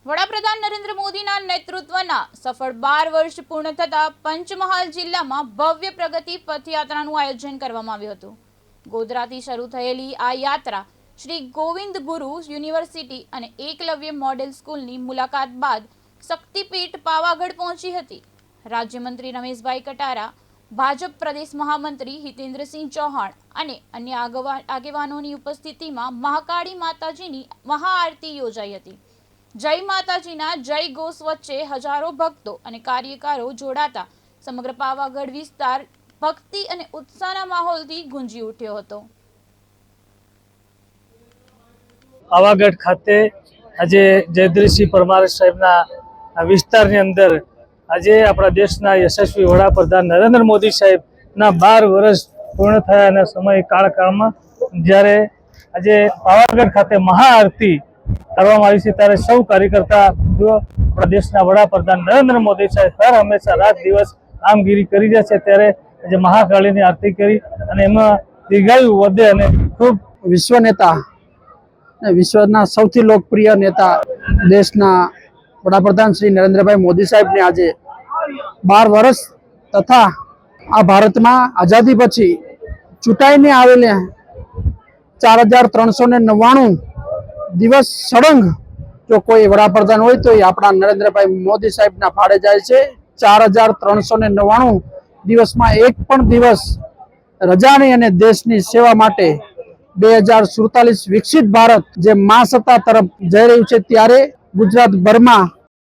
વડાપ્રધાન નરેન્દ્ર મોદીના નેતૃત્વના સફળ 12 વર્ષ પૂર્ણ થતા પંચમહાલ જિલ્લામાં ભવ્ય પ્રગતિ પથયાત્રાનું આયોજન કરવામાં આવ્યું હતું। ગોધરાથી શરૂ થયેલી આ યાત્રા શ્રી ગોવિંદ ગુરુ યુનિવર્સિટી અને એકલવ્ય મોડેલ સ્કૂલની મુલાકાત બાદ શક્તિપીઠ પાવાગઢ પહોંચી હતી। રાજ્યમંત્રી રમેશભાઈ કટારા, ભાજપ પ્રદેશ મહામંત્રી હિતેન્દ્રસિંહ ચૌહાણ અને અન્ય આગેવાનોની ઉપસ્થિતિમાં મહાકાળી માતાજીની મહાઆરતી યોજાઈ હતી। જય માતાજીના જય ઘોષ વચ્ચે હજારો ભક્તો અને કાર્યકરો જોડાતા સમગ્ર પાવાગઢ વિસ્તાર ભક્તિ અને ઉત્સાહના માહોલથી ગુંજી ઉઠ્યો હતો। પાવાગઢ ખાતે આજે જયદ્રથસિંહ પરમાર સાહેબના વિસ્તારની અંદર આજે આપણા દેશના યશસ્વી વડાપ્રધાન નરેન્દ્ર મોદી સાહેબના 12 વર્ષ પૂર્ણ થયાના સમય કાળમાં જ્યારે આજે પાવાગઢ ખાતે મહાઆરતી કરવામાં આવી છે ત્યારે સૌ કાર્યકર્તા આપણા દેશના વડાપ્રધાન નરેન્દ્ર મોદી સાહેબ હર હંમેશા રાત દિવસ કામગીરી કરી રહ્યા છે ત્યારે આજે મહાકાળીની આરતી કરી અને એમાં દીર્ઘાયુ વધે અને ખૂબ વિશ્વ નેતા વિશ્વના સૌથી લોકપ્રિય નેતા દેશના વડાપ્રધાન શ્રી નરેન્દ્રભાઈ મોદી સાહેબને આજે 12 વર્ષ તથા આ ભારતમાં આઝાદી પછી ચૂંટાઈને આવેલા 4399 દિવસ સળંગ જો કોઈ વડાપ્રધાન હોય તો એ આપણા નરેન્દ્રભાઈ મોદી સાહેબના ફાળે જાય છે। 4399 દિવસમાં એક પણ દિવસ રજા નહીં અને દેશની સેવા માટે 2047 વિકસિત ભારત જે મહાસત્તા તરફ જઈ રહ્યું છે ત્યારે ગુજરાત ભરમાં